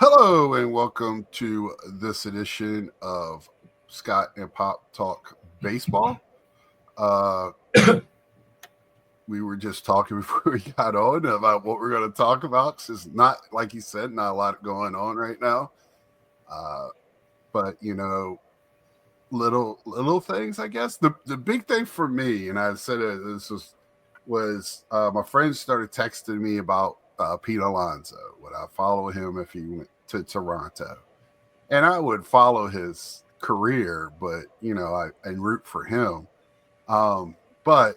Hello and welcome to this edition of Scott and Pop Talk Baseball. Uh, we were just talking before we got on about what we're going to talk about. It's not, like you said, not a lot going on right now. But little things, I guess. The big thing for me, and I said this was my friends started texting me about Pete Alonso. Would I follow him if he went to Toronto? And I would follow his career, but I root for him. But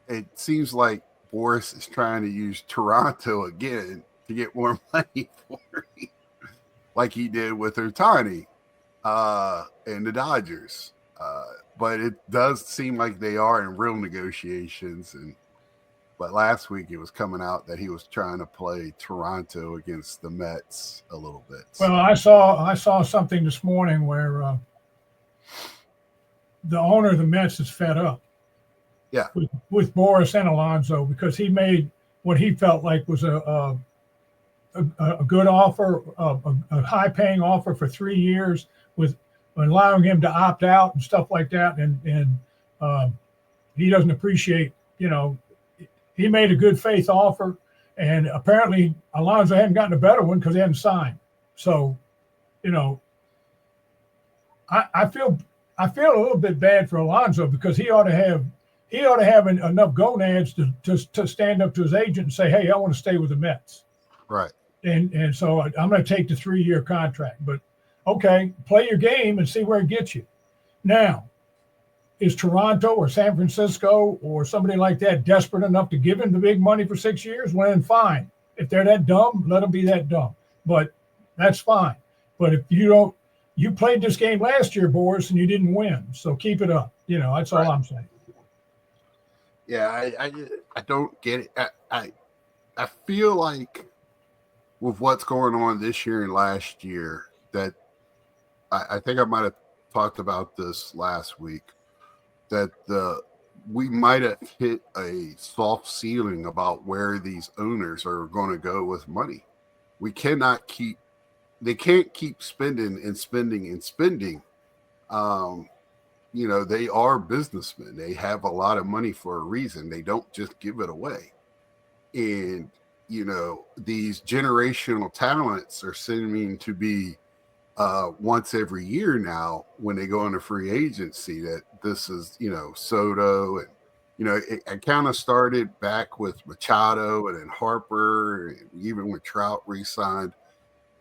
it seems like Boris is trying to use Toronto again to get more money for him, like he did with Ohtani and the Dodgers. But it does seem like they are in real negotiations. But last week it was coming out that he was trying to play Toronto against the Mets a little bit. Well, I saw something this morning where the owner of the Mets is fed up. Yeah. With Boris and Alonso, because he made what he felt like was a good offer, a high-paying offer for 3 years, with allowing him to opt out and stuff like that, and he doesn't appreciate, he made a good faith offer, and apparently Alonso hadn't gotten a better one because he hadn't signed. So, I feel a little bit bad for Alonso, because he ought to have enough gonads to stand up to his agent and say, hey, I want to stay with the Mets. Right. And so I'm going to take the 3-year contract. But, okay, play your game and see where it gets you. Now, is Toronto or San Francisco or somebody like that desperate enough to give him the big money for 6 years? Well, then fine. If they're that dumb, let them be that dumb. But that's fine. But if you played this game last year, Boris, and you didn't win. So keep it up. That's all I'm saying. Yeah, I don't get it. I feel like with what's going on this year and last year, that I think I might have talked about this last week, that we might have hit a soft ceiling about where these owners are going to go with money. They can't keep spending and spending and spending. They are businessmen. They have a lot of money for a reason. They don't just give it away. And, these generational talents are seeming to be once every year now when they go into free agency, that this is, Soto. And, it kind of started back with Machado and then Harper, and even with Trout re-signed.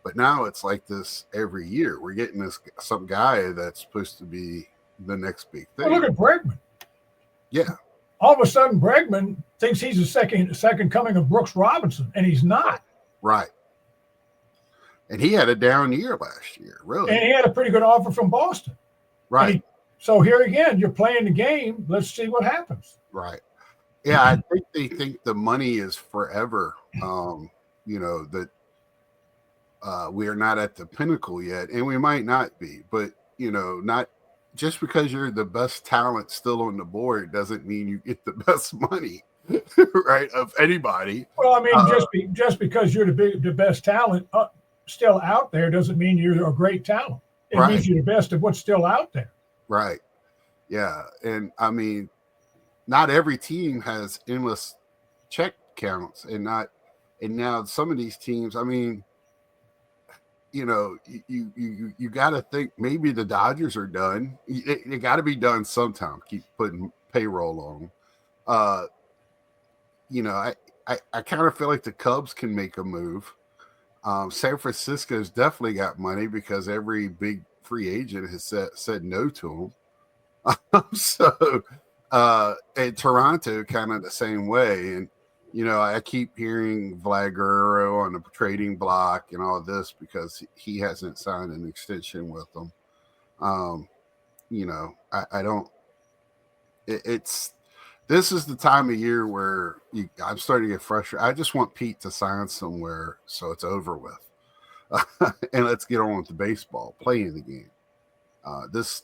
But now it's like this every year. We're getting some guy that's supposed to be the next big thing. Well, look at Bregman. Yeah. All of a sudden, Bregman thinks he's the second coming of Brooks Robinson, and he's not. Right. And he had a down year last year, really. And he had a pretty good offer from Boston. Right. So here again, you're playing the game. Let's see what happens. Right. Yeah, I think they think the money is forever. That we are not at the pinnacle yet, and we might not be. But, not just because you're the best talent still on the board doesn't mean you get the best money, right, of anybody. Well, I mean, just because you're the best talent still out there doesn't mean you're a great talent. It means you're the best of what's still out there. Right. Yeah. And I mean, not every team has endless check counts, and now some of these teams, I mean, you got to think maybe the Dodgers are done. They got to be done sometime. Keep putting payroll on them. I kind of feel like the Cubs can make a move. San Francisco's definitely got money because every big free agent has said no to them. And Toronto kind of the same way. And, I keep hearing Vlad Guerrero on the trading block and all this because he hasn't signed an extension with them. I don't. This is the time of year where I'm starting to get frustrated. I just want Pete to sign somewhere so it's over with, and let's get on with the baseball, playing the game. This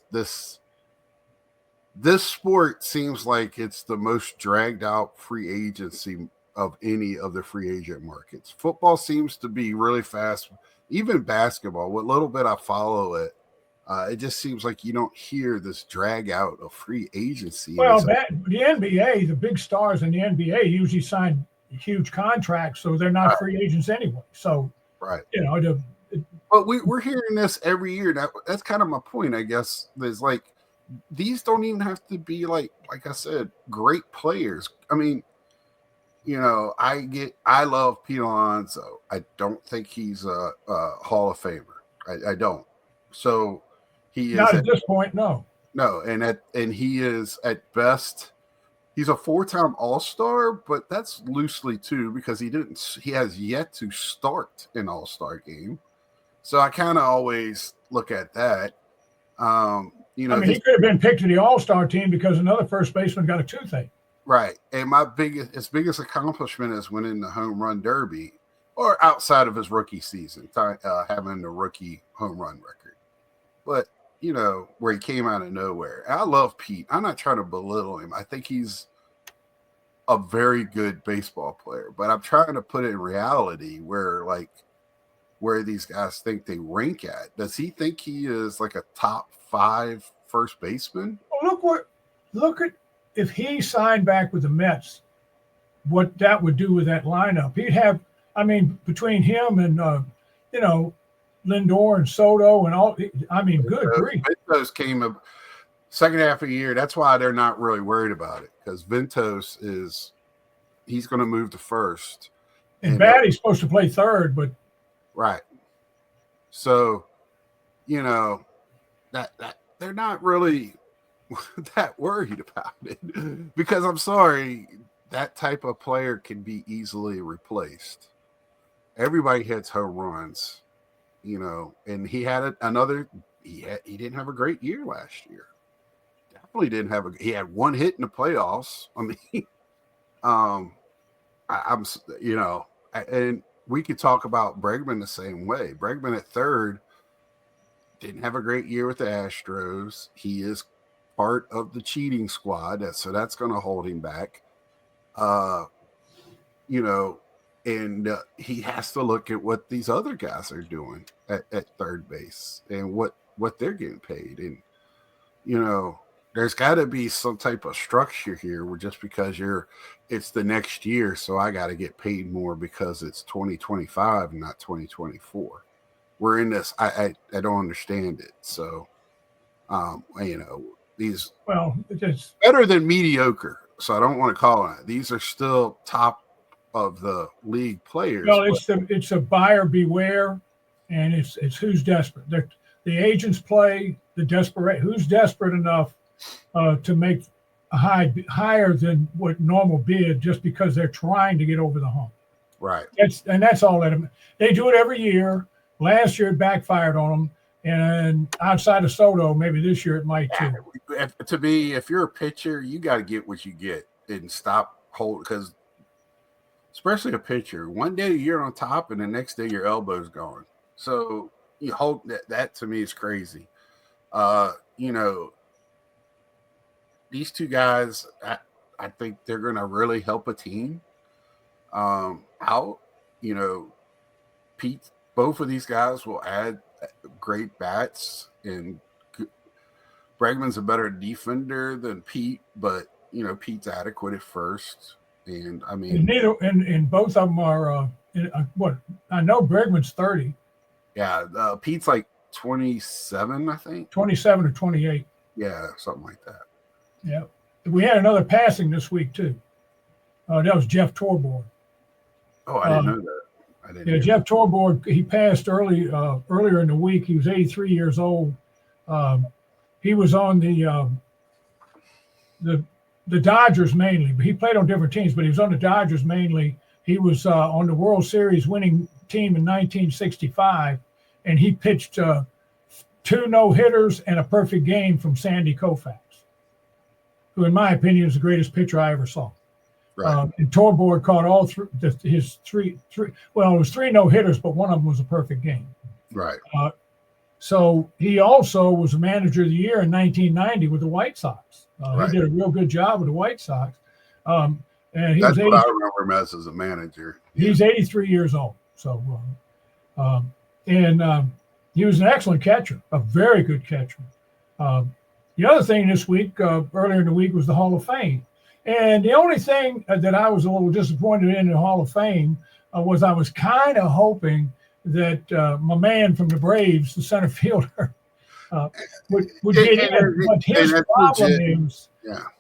sport seems like it's the most dragged out free agency of any of the free agent markets. Football seems to be really fast. even basketball, what little bit I follow it, it just seems like you don't hear this drag out of free agency. And Well, it's like, the NBA, the big stars in the NBA usually sign huge contracts, so they're not free agents anyway. So, right. But we're hearing this every year. That's kind of my point, I guess. There's like, these don't even have to be like I said, great players. I mean, I love Pete Alonso. I don't think he's a Hall of Famer. I don't. So he is not at this point, no. No, and he is at best. He's a 4-time All-Star, but that's loosely too because he has yet to start an All-Star game. So I kind of always look at that. He could have been picked to the All-Star team because another first baseman got a toothache. Right. And his biggest accomplishment is winning the home run derby, or outside of his rookie season, having the rookie home run record. But, where he came out of nowhere. And I love Pete. I'm not trying to belittle him. I think he's a very good baseball player. But I'm trying to put it in reality where these guys think they rank at. Does he think he is like a top 5 first baseman? Well, look at if he signed back with the Mets, what that would do with that lineup. He'd have, between him and Lindor and Soto and all. Good grief. Ventos came up second half of the year. That's why they're not really worried about it because Ventos he's going to move to first. And Batty's supposed to play third, but right. So, that they're not really that worried about it because I'm sorry, that type of player can be easily replaced. Everybody hits home runs, and he had he didn't have a great year last year. Definitely didn't he had one hit in the playoffs. And we could talk about Bregman the same way. Bregman at third didn't have a great year with the Astros. He is part of the cheating squad, so that's going to hold him back. And he has to look at what these other guys are doing at third base and what they're getting paid. And, there's got to be some type of structure here where just because it's the next year, so I got to get paid more because it's 2025 and not 2024. We're in this. I don't understand it. So, it's better than mediocre. So I don't want to call it. These are still top of the league players. Well, it's a buyer beware, and it's who's desperate. The agents play the desperate. Who's desperate enough to make a higher than what normal bid just because they're trying to get over the hump. Right. That's all that they do it every year. Last year it backfired on them, and outside of Soto, maybe this year it might too. If you're a pitcher, you got to get what you get and stop holding because. Especially a pitcher. One day you're on top, and the next day your elbow's gone. So you hold that to me is crazy. These two guys, I think they're going to really help a team out. Pete, both of these guys will add great bats, and Bregman's a better defender than Pete, but Pete's adequate at first. And and both of them are what I know. Bregman's 30. Yeah, Pete's like 27, I think. 27 or 28. Yeah, something like that. Yeah, we had another passing this week too. That was Jeff Torborg. Oh, I didn't know that. Jeff Torborg. He passed earlier in the week. He was 83 years old. He was on the Dodgers mainly, but he played on different teams, but he was on the Dodgers mainly. He was on the World Series winning team in 1965, and he pitched 2 no-hitters and a perfect game from Sandy Koufax, who, in my opinion, is the greatest pitcher I ever saw. Right. And Torborg caught all his three. Well, it was 3 no-hitters, but one of them was a perfect game. Right. So he also was a manager of the year in 1990 with the White Sox. He did a real good job with the White Sox. And that's what I remember him as a manager. He's 83 years old. So And he was an excellent catcher, a very good catcher. The other thing this week, earlier in the week, was the Hall of Fame. And the only thing that I was a little disappointed in the Hall of Fame was I was kind of hoping that my man from the Braves, the center fielder, would get in. But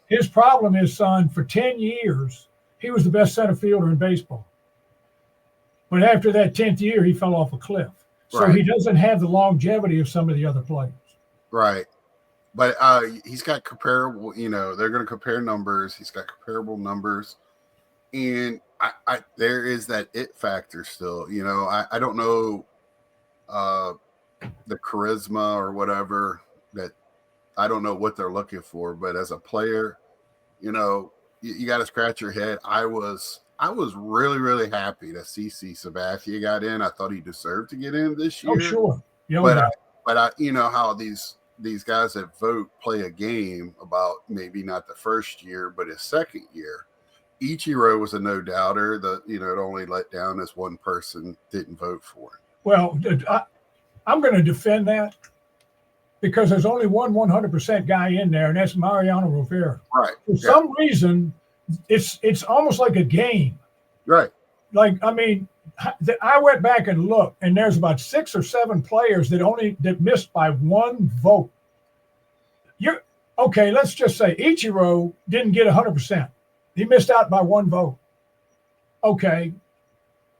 his problem is, son, for 10 years, he was the best center fielder in baseball. But after that 10th year, he fell off a cliff. So he doesn't have the longevity of some of the other players. Right. But he's got comparable, they're going to compare numbers. He's got comparable numbers. And I there is that it factor still. I don't know the charisma or whatever that I don't know what they're looking for. But as a player, you got to scratch your head. I was really, really happy that CC Sabathia got in. I thought he deserved to get in this year. Oh, sure. But I how these guys that vote play a game about maybe not the first year, but his second year. Ichiro was a no-doubter. It only let down as one person didn't vote for him. Well, I'm going to defend that because there's only one 100% guy in there, and that's Mariano Rivera. Right. For some reason, it's almost like a game. Right. Like, I mean, I went back and looked, and there's about 6 or 7 players that missed by one vote. Okay, let's just say Ichiro didn't get 100%. He missed out by one vote. Okay,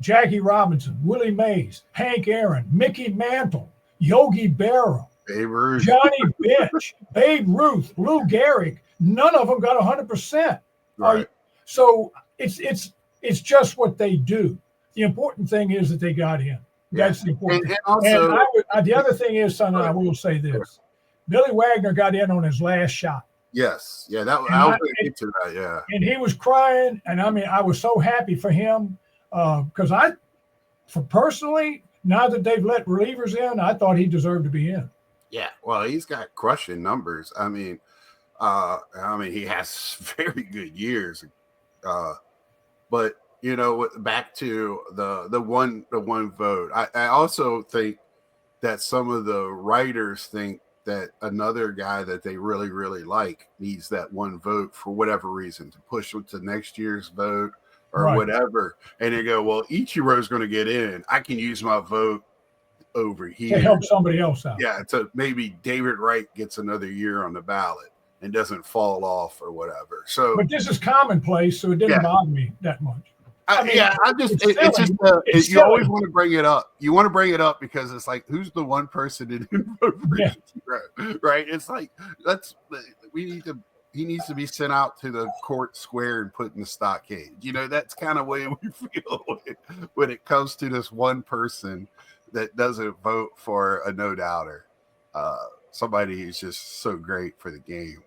Jackie Robinson, Willie Mays, Hank Aaron, Mickey Mantle, Yogi Berra, Johnny Bench, Babe Ruth, Lou Gehrig. None of them got 100%. Right. So it's just what they do. The important thing is that they got in. That's the important thing. And the other thing is, son, I will say this. Billy Wagner got in on his last shot. Yes. Yeah, I was going to get to that, yeah. And he was crying, and I was so happy for him because personally, now that they've let relievers in, I thought he deserved to be in. Yeah, well, he's got crushing numbers. I mean, he has very good years. But back to the one vote. I also think that some of the writers think that another guy that they really, really like needs that one vote for whatever reason to push it to next year's vote or whatever. And they go, well, Ichiro's going to get in. I can use my vote over here to help somebody else out. Yeah, so maybe David Wright gets another year on the ballot and doesn't fall off or whatever. So, but this is commonplace, so it didn't bother me that much. You always want to bring it up. You want to bring it up because it's like, who's the one person that didn't vote for Ichiro? Right? It's like he needs to be sent out to the court square and put in the stockade. That's kind of way we feel when it comes to this one person that doesn't vote for a no-doubter. Somebody who's just so great for the game,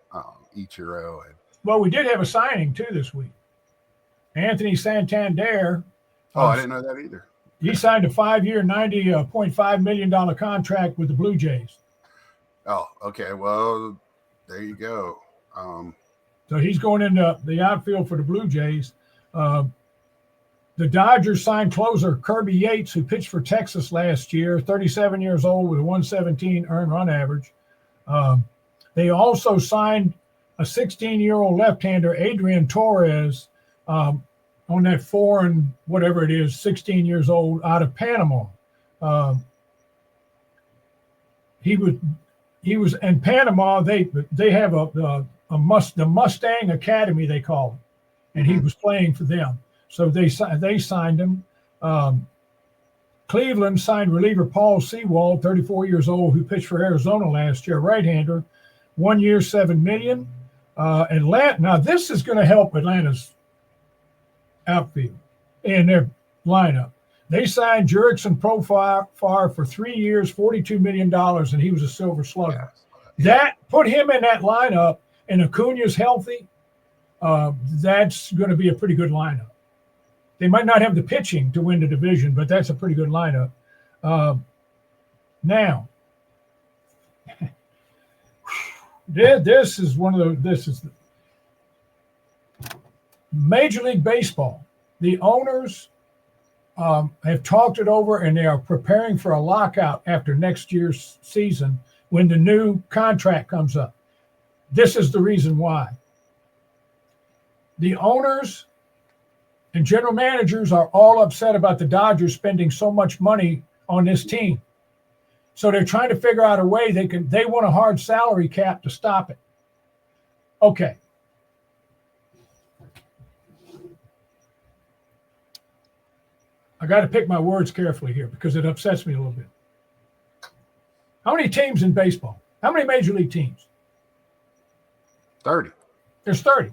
Ichiro. Well, we did have a signing too this week. Anthony Santander. I didn't know that either. He signed a 5-year, $90.5 million contract with the Blue Jays. Oh, okay. Well, there you go. So he's going into the outfield for the Blue Jays. The Dodgers signed closer Kirby Yates, who pitched for Texas last year, 37 years old with a 117 earned run average. They also signed a 16-year-old left-hander, Adrian Torres, on that foreign, whatever it is, 16 years old, out of Panama. He was in Panama. They have the Mustang Academy, they call it, and he was playing for them. So they signed him. Cleveland signed reliever Paul Sewald, 34 years old, who pitched for Arizona last year, right-hander, 1 year, $7 million. Atlanta. Now this is going to help Atlanta's outfield in their lineup. They signed Jurickson Profar for 3 years, $42 million, and he was a Silver Slugger. That put him in that lineup, and Acuna's healthy. That's going to be a pretty good lineup. They might not have the pitching to win the division, but that's a pretty good lineup. Now, this is Major League Baseball. The owners have talked it over, and they are preparing for a lockout after next year's season when the new contract comes up. This is the reason why. The owners and general managers are all upset about the Dodgers spending so much money on this team. So they're trying to figure out a way they want a hard salary cap to stop it. Okay. I got to pick my words carefully here because it upsets me a little bit. How many teams in baseball? How many major league teams? 30. There's 30.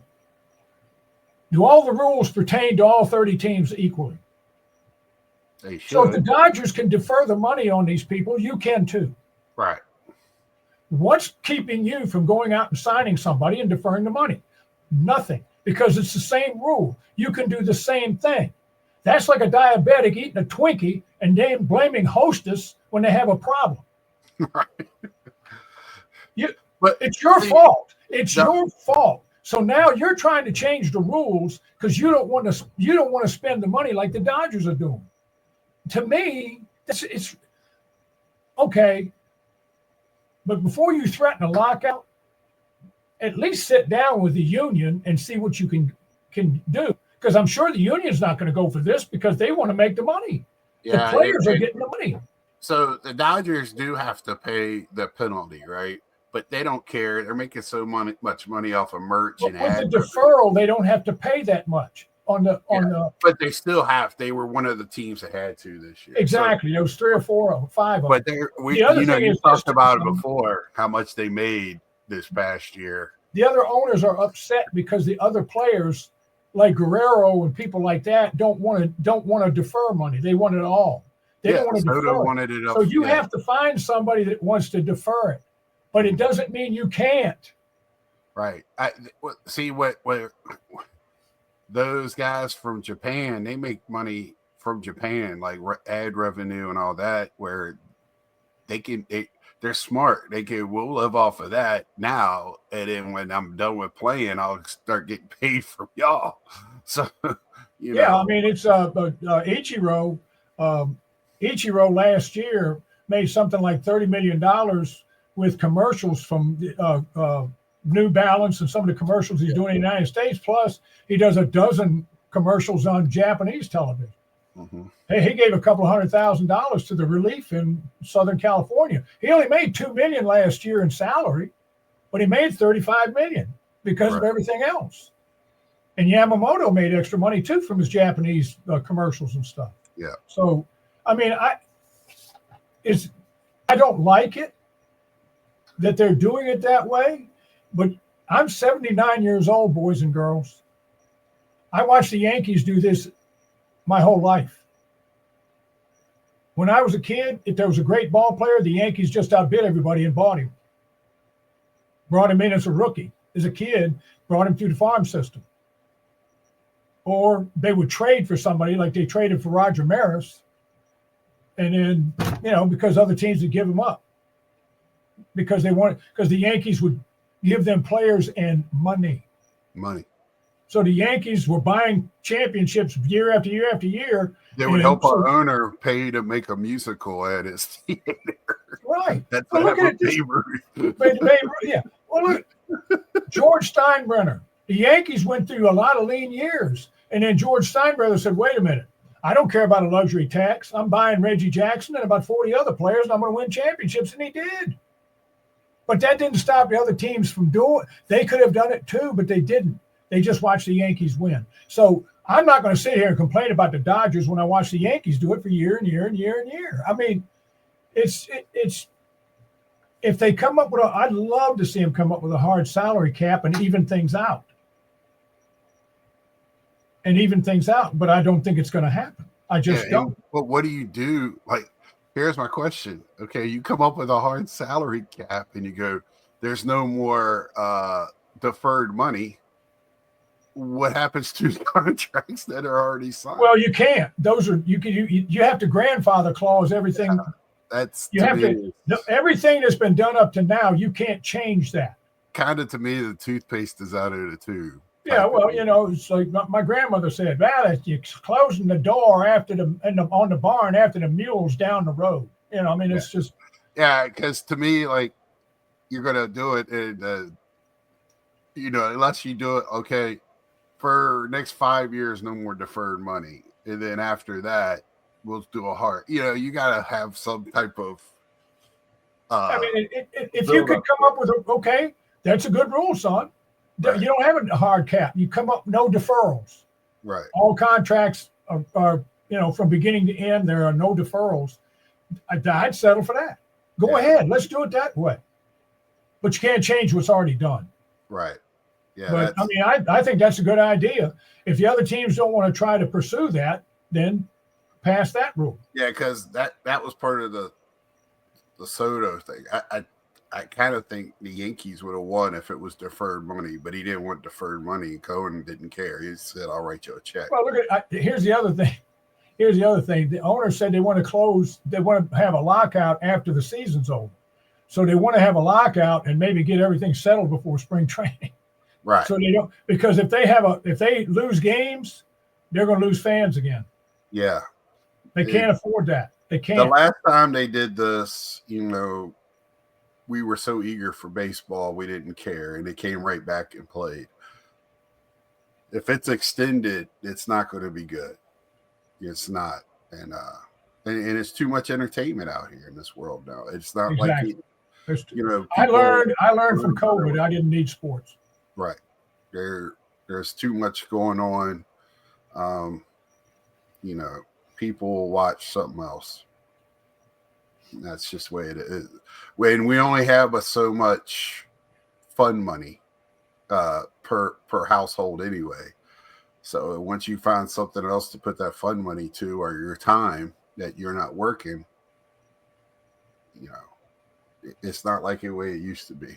Do all the rules pertain to all 30 teams equally? They should. So if the Dodgers can defer the money on these people, you can too. Right. What's keeping you from going out and signing somebody and deferring the money? Nothing, because it's the same rule. You can do the same thing. That's like a diabetic eating a Twinkie and then blaming Hostess when they have a problem. Right. But it's your fault. It's your fault. So now you're trying to change the rules because you don't want to spend the money like the Dodgers are doing. To me, it's okay. But before you threaten a lockout, at least sit down with the union and see what you can do. Because I'm sure the union's not going to go for this because they want to make the money. Yeah, the players are getting the money. So the Dodgers do have to pay the penalty, right? But they don't care. They're making so much money off of merch and with the deferral, they don't have to pay that much on the. But they still have. They were one of the teams that had to this year. Exactly, there was 3 or 4 of them, 5 of them. But you talked about it before how much they made this past year. The other owners are upset because the other players, like Guerrero and people like that, don't want to defer money. They want it all. They don't want to defer it. So you have to find somebody that wants to defer it. But it doesn't mean you can't. Right. See what those guys from Japan, they make money from Japan, like ad revenue and all that, where they're smart. We'll live off of that now. And then when I'm done with playing, I'll start getting paid from y'all. So, you know. I mean, it's Ichiro. Ichiro last year made something like $30 million with commercials from New Balance and some of the commercials he's doing in the United States. Plus, he does a dozen commercials on Japanese television. Mm-hmm. Hey, he gave a couple $100,000 to the relief in Southern California. He only made $2 million last year in salary, but he made $35 million because of everything else. And Yamamoto made extra money too from his Japanese commercials and stuff. Yeah. So, I mean, I don't like it that they're doing it that way, but I'm 79 years old, boys and girls. I watched the Yankees do this my whole life. When I was a kid, if there was a great ball player, the Yankees just outbid everybody and bought him. Brought him in as a rookie. As a kid, brought him through the farm system. Or they would trade for somebody like they traded for Roger Maris. And then, because other teams would give him up. Because the Yankees would give them players and money. So the Yankees were buying championships year after year after year. They would help our owner pay to make a musical at his theater. Right. That's well, look at this. Yeah. Well, look, George Steinbrenner. The Yankees went through a lot of lean years. And then George Steinbrenner said, wait a minute. I don't care about a luxury tax. I'm buying Reggie Jackson and about 40 other players, and I'm going to win championships. And he did. But that didn't stop the other teams from doing it. They could have done it too, but they didn't. They just watched the Yankees win. So I'm not going to sit here and complain about the Dodgers when I watch the Yankees do it for year and year and year and year. I mean, it's if they come up with I'd love to see them come up with a hard salary cap and even things out. But I don't think it's going to happen. I just don't. But what do you do? Like, here's my question. Okay, you come up with a hard salary cap and you go, there's no more deferred money. What happens to contracts that are already signed? Well, you can't. Those are you have to grandfather clause everything. Yeah, that's everything that's been done up to now. You can't change that. Kind of, to me, the toothpaste is out of the tube. Yeah, well, it's like my grandmother said, "Well, you're closing the door on the barn after the mule's down the road." I mean, Yeah. it's just because to me, like, you're gonna do it, and unless you do it, okay, for next 5 years, no more deferred money, and then after that, we'll do a hard. You gotta have some type of. I mean, if you build could up. come up with okay, that's a good rule, son. Right. You don't have a hard cap. You come up no deferrals. Right. All contracts are from beginning to end. There are no deferrals. I'd settle for that. Go ahead. Let's do it that way. But you can't change what's already done. Right. Yeah. But I mean, I think that's a good idea. If the other teams don't want to try to pursue that, then pass that rule. Yeah, because that was part of the Soto thing. I kind of think the Yankees would have won if it was deferred money, but he didn't want deferred money, and Cohen didn't care. He said, "I'll write you a check." Well, here's the other thing. Here's the other thing. The owner said they want to close. They want to have a lockout after the season's over. So they want to have a lockout and maybe get everything settled before spring training. Right. So they don't, because if they lose games, they're going to lose fans again. Yeah. They can't afford that. They can't. The last time they did this, we were so eager for baseball, we didn't care, and it came right back and played. If it's extended, it's not going to be good. It's not, and it's too much entertainment out here in this world now. It's not exactly. I learned from COVID. I didn't need sports. Right. There's too much going on. People will watch something else. That's just the way it is. When we only have so much fund money per household anyway. So once you find something else to put that fund money to, or your time that you're not working, it's not like the way it used to be.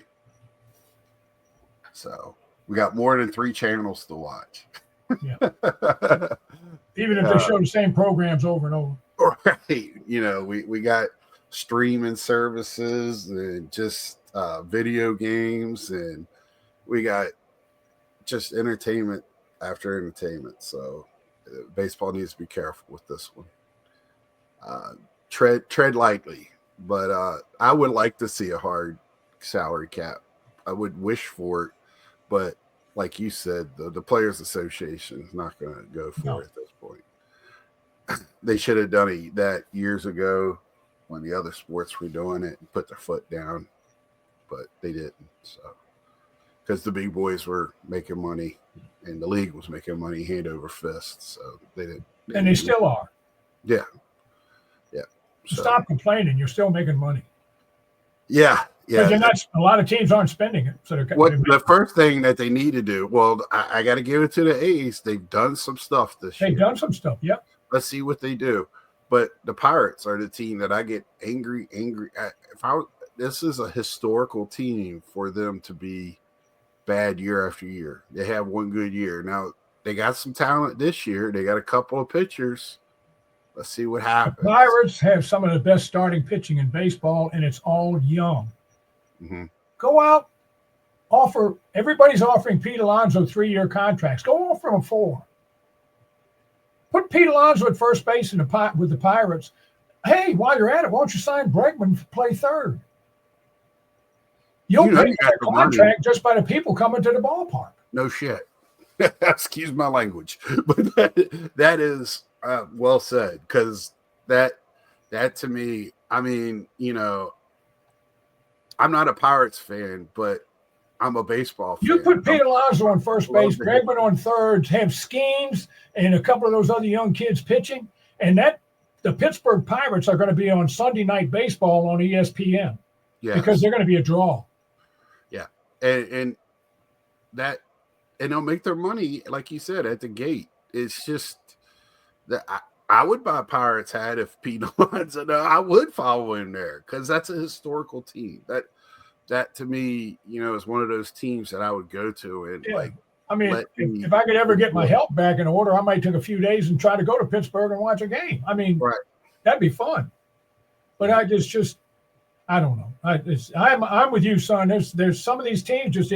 So we got more than 3 channels to watch. Yeah. Even if they show the same programs over and over. Right. We got streaming services and just video games, and we got just entertainment after entertainment. So baseball needs to be careful with this one. Tread lightly, but I would like to see a hard salary cap. I would wish for it, but like you said, the Players Association is not going to go for it at this point. They should have done that years ago when the other sports were doing it and put their foot down, but they didn't. So, because the big boys were making money and the league was making money hand over fist, so they didn't. And they still are. Yeah. Yeah. So, stop complaining. You're still making money. Yeah. Yeah. Because a lot of teams aren't spending it. So the first thing that they need to do, well, I got to give it to the A's. They've done some stuff this year. They've done some stuff. Yep. Let's see what they do. But the Pirates are the team that I get angry. This is a historical team for them to be bad year after year. They have one good year. Now, they got some talent this year. They got a couple of pitchers. Let's see what happens. The Pirates have some of the best starting pitching in baseball, and it's all young. Mm-hmm. Go out, everybody's offering Pete Alonso 3-year contracts. Go offer him 4. Put Pete Alonso at first base with the Pirates. Hey, while you're at it, why don't you sign Bregman to play third? You'll pay that contract just by the people coming to the ballpark. No shit. Excuse my language. But that is well said, because that to me, I mean, I'm not a Pirates fan, but I'm a baseball fan. You put Pete Alonso on first base, Bregman on third, have Skeens and a couple of those other young kids pitching, and the Pittsburgh Pirates are going to be on Sunday Night Baseball on ESPN. Yeah, because they're going to be a draw. Yeah, and they'll make their money, like you said, at the gate. It's just that I would buy a Pirates hat if Pete Alonso. I would follow him there, because that's a historical team. That to me, is one of those teams that I would go to and I mean, if I could ever get my health back in order, I might take a few days and try to go to Pittsburgh and watch a game. I mean, right. That'd be fun. But I just I don't know. I'm with you, son. There's some of these teams just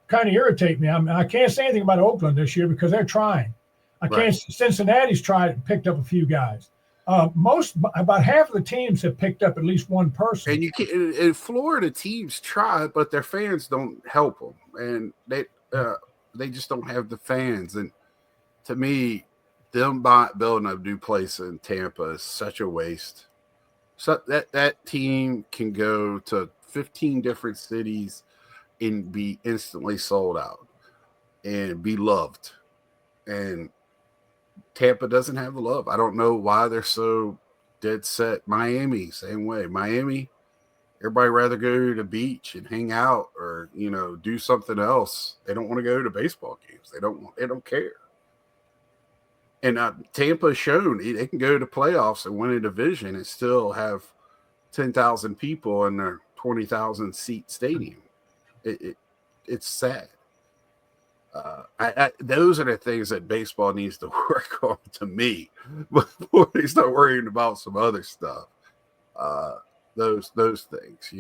kind of irritate me. I can't say anything about Oakland this year because they're trying. I Right. can't. Cincinnati's tried and picked up a few guys. About half of the teams have picked up at least one person. And you can in Florida teams try, but their fans don't help them, and they just don't have the fans. And to me, them building a new place in Tampa is such a waste. So that team can go to 15 different cities and be instantly sold out and be loved. And Tampa doesn't have the love. I don't know why they're so dead set. Miami, same way. Miami, everybody rather go to the beach and hang out or do something else. They don't want to go to baseball games. They don't care. And Tampa's shown they can go to playoffs and win a division and still have 10,000 people in their 20,000 seat stadium. It's sad. Those are the things that baseball needs to work on, to me, before they start worrying about some other stuff. Those things,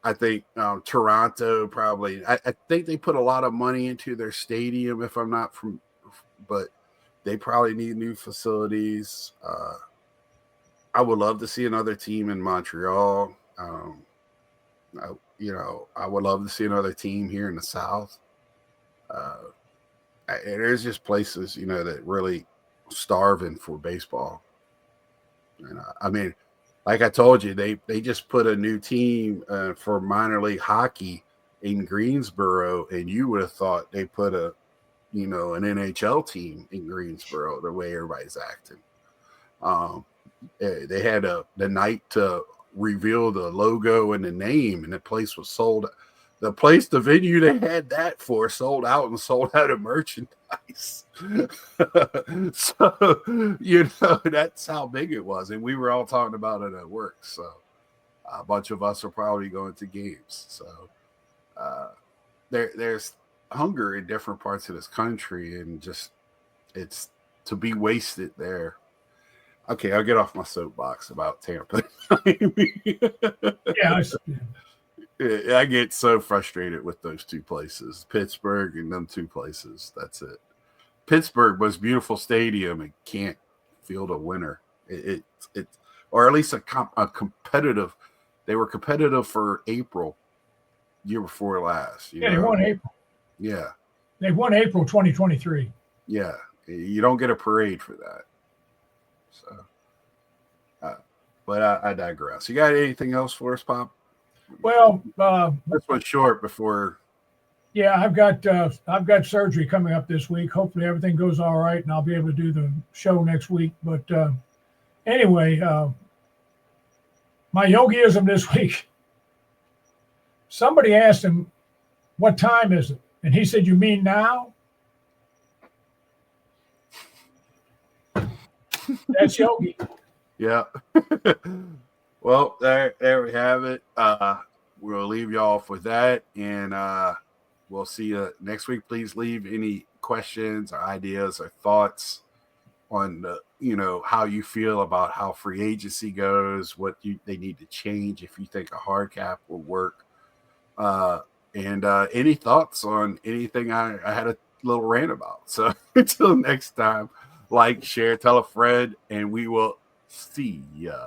I think Toronto probably. I think they put a lot of money into their stadium. If I'm not but they probably need new facilities. I would love to see another team in Montreal. I would love to see another team here in the South. There's just places, that really starving for baseball. And I mean, like I told you, they just put a new team for minor league hockey in Greensboro, and you would have thought they put an NHL team in Greensboro the way everybody's acting. They had the night to reveal the logo and the name, and the place was sold. The venue they had that for sold out of merchandise. So, that's how big it was. And we were all talking about it at work. So a bunch of us are probably going to games. So there's hunger in different parts of this country, and just it's to be wasted there. Okay, I'll get off my soapbox about Tampa. Yeah, I get so frustrated with those two places, Pittsburgh and them two places. That's it. Pittsburgh was beautiful stadium and can't field a winner. It or at least a competitive. They were competitive for April, year before last. They won April. Yeah, they won April 2023. Yeah, you don't get a parade for that. So, but I digress. You got anything else for us, Pop? Well, this was short before. Yeah, I've got surgery coming up this week. Hopefully everything goes all right, and I'll be able to do the show next week. But anyway, my yogiism this week. Somebody asked him, "What time is it?" And he said, "You mean now?" That's yogi. Yeah. Well, there we have it. We'll leave you off with that, and we'll see you next week. Please leave any questions or ideas or thoughts on how you feel about how free agency goes, what they need to change, if you think a hard cap will work, and any thoughts on anything I had a little rant about. So until next time, like, share, tell a friend, and we will see ya.